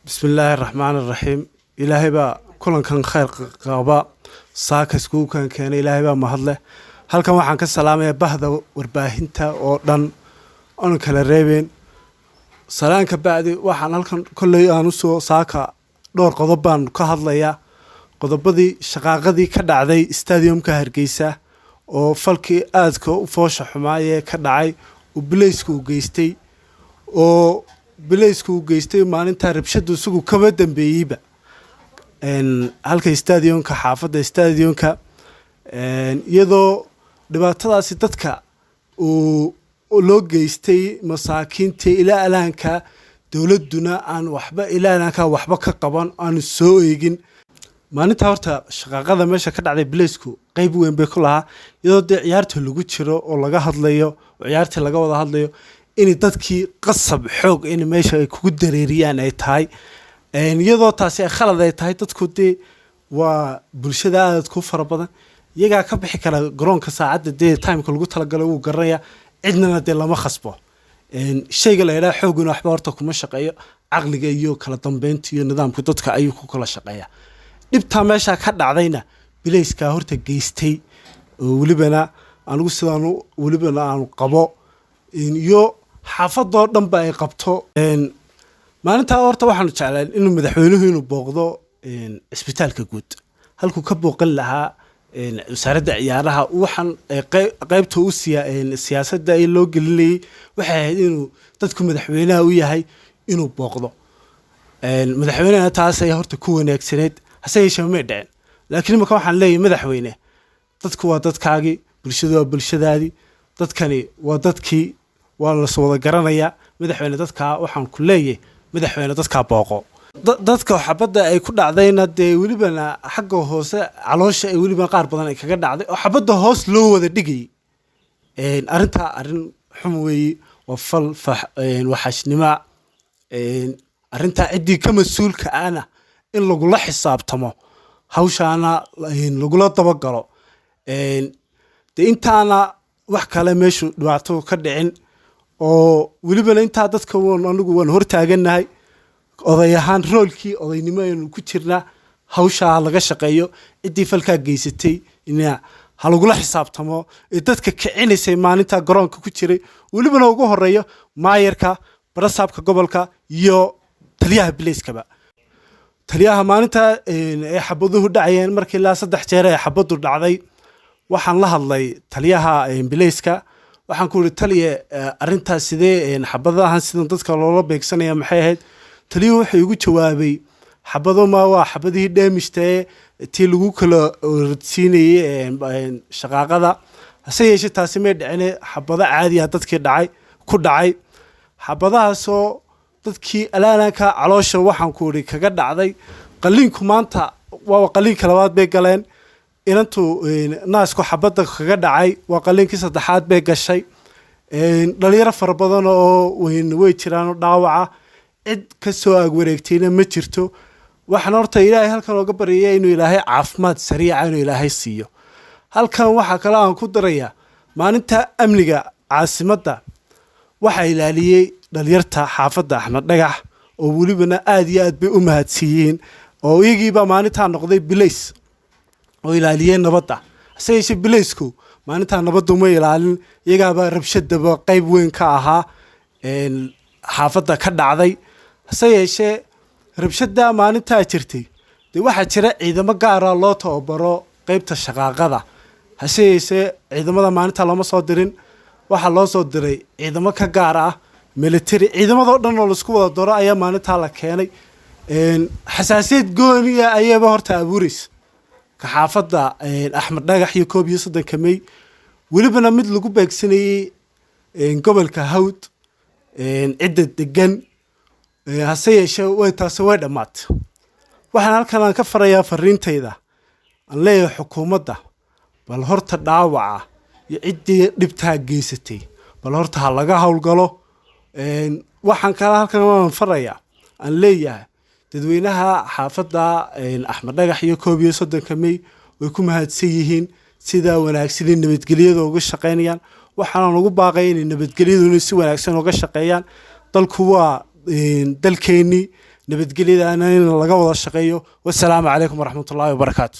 بسم الله الرحمن الرحيم إلهي با كلن كان خير قابا ساكس كو كان إلهي با مهدله halkan waxaan ka salaamayaa bahda warbaahinta oo dhan on kala reebeen salaanka baadi waxaan halkan kulay aan u soo saaka dhowr qodob baan ka hadlayaa qodobadii shaqaaqadii ka dhacday stadiumka Hargeysa oo falkii aadka u foosha xumaayay ka dhacay oo bileysku geystay maalinta rabshadu isugu kaba dambeeyayba halka stadiumka xaafadda stadiumka iyadoo dhibaatadaasi dadka oo loo geystay masaakiinta ilaa alaanka dawladuna aan waxba ilaa alaanka waxba ka qaban aan soo eegin maalinta horta shaqaqada meesha ka dhacday bileysku qayb weyn bay ku lahaa iyadoo ciyaarta lagu jiro oo laga hadlayo ciyaarta laga wada hadlayo in dadkii qasab xoog in meesha ay kugu dareeriyaan ay tahay iyadoo taasi ay khalad ay tahay dadku waa bulshada aad ku fara badan iyaga ka bixi kara garoonka saacada time-ka lagu talagalay uu garanaya cidna lama khasbo shayga la yiraahdo xooguna waxba horta kuma shaqeeyo aqliga iyo kala dambeynta iyo nidaamka dadka ayuu ku kala shaqeeyaa dhibta meesha ka dhacdayna bileyska horta geystay walibana anigu sidaan walibana aan qabo iyo xaafadoo dhan ba ay qabto maalinta horta waxaan jeclaan inuu madaxweynuhu inuu booqdo isbitaalka guud halku ka booqan lahaa wasaaradda ciyaaraha waxaan qaybta u siyaasadda ay loo gelinayay waxay ahayd inuu dadku madaxweynaha u yahay inuu booqdo madaxweynaha taas ay horta ku wanaagsaneed hase yeeshee ma dhicin laakiin marka waxaan leeyahay madaxweyne dadku waa dadkaagii bulshadu waa bulshadaadii dadkani waa dadkii waa la soo wada garanayaa madaxweyne dadka waxaan ku leeyahay madaxweyne dadka booqo dadka xabadda ay ku dhacdayna walibana xagga hoose caloosha ay waliba qaar badan ay kaga dhacday oo xabadda hoos loo wada dhigay arinta arin xum weey waa fal waxashnima arinta cidii ka mas'uulka ana in lagu la xisaabtamo hawshaana lagu la dabagalo intaana wax kale meeshu dhibaato ka dhicin oo walibana inta dadka anigu waan hortaaganahay oday ahaan roolkii odaynimo aynu ku jirnaa hawsha laga shaqeeyo cidii falka geysatay ina halagula xisaabtamo dadka kicinaysay maalinta garoonka ku jiray walibana ugu horeeyo maayarka barasaabka gobolka iyo taliyaha bileyskaba taliyaha maalinta ay xabaduhu dhacayeen markii la 3 jeer ay xabadu dhacday waxaan la hadlay taliyaha bileyska waxaan ku yiri taliye arintaas sidee xabadahan sidan dadka loola beegsanaya maxay ahayd taliye wuxuu igu jawaabay xabado ma waa xabadii dheemistay tii lagu kala orsiinayay shaqaaqada hase yeeshee taasi ma dhicin xabado caadi ah dadkii ku dhacay xabadahaasoo dadkii alaanka caloosha waxaan ku yiri kaga dhacday qalliinku maanta waa qalliinka labaad bay galeen inantu naasku xabadda kaga dhacay waa qalliinkii saddexaad bay gashay dhalinyaro fara badan oo way jiraan dhaawaca cid ka soo ag wareegtayna ma jirto waxaan horta ilaahay halkan uga baryay inuu ilaahay caafimaad sariica inuu ilaahay siiyo halkan waxa kale aan ku darayaa maalinta amniga caasimadda waxa ilaaliyay dhalinyarta xaafadda Axmed Dhagax oo walibana aad iyo aad bay u mahadsiiyeen oo iyagiiba maalinta noqday bileys oo ilaaliyeen nabadda sayse bileysku maalinta nabaddu ma ilaalin iyagaaba rabshadaba qayb weyn ka ahaa xaafadda ka dhacday sayse rabshada maalinta jirtay waxa jira ciidamo gaar ah loo tababaro qaybta shaqaaqada sayse ciidamada maalinta lama soo dirin waxa loo soo diray ciidamo ka gaar ah military ciidamada dhan oo isku wada daro ayaa maalinta la keenay xasaasiyad gooniya ayaba horta abuuris ka xaafadda Axmed Dhagax iyo 31 May walibana mid lagu beegsanayay gobolka Hawd cidda degan hase yeeshee way taas way dhamaatay waxaan halkan ka farayaa fariintayda aan leeyahay xukuumadda bal horta dhaawaca iyo cidii dhibta geysatay bal horta ha laga hawlgalo waxaan kala halkan farayaa aan leeyahay dadweynaha xaafadda Axmed Dhagax iyo 31 May way ku mahadsan yihiin sida wanaagsan nabadgelyada uga shaqeynayaan waxaan ugu baaqay in nabadgelyadu si wanaagsan uga shaqeeyaan dalku waa dalkeeni nabadgelyada in laga wada shaqeeyo. Wassalaamu calaykum waraxmatullaahi wabarakaatu.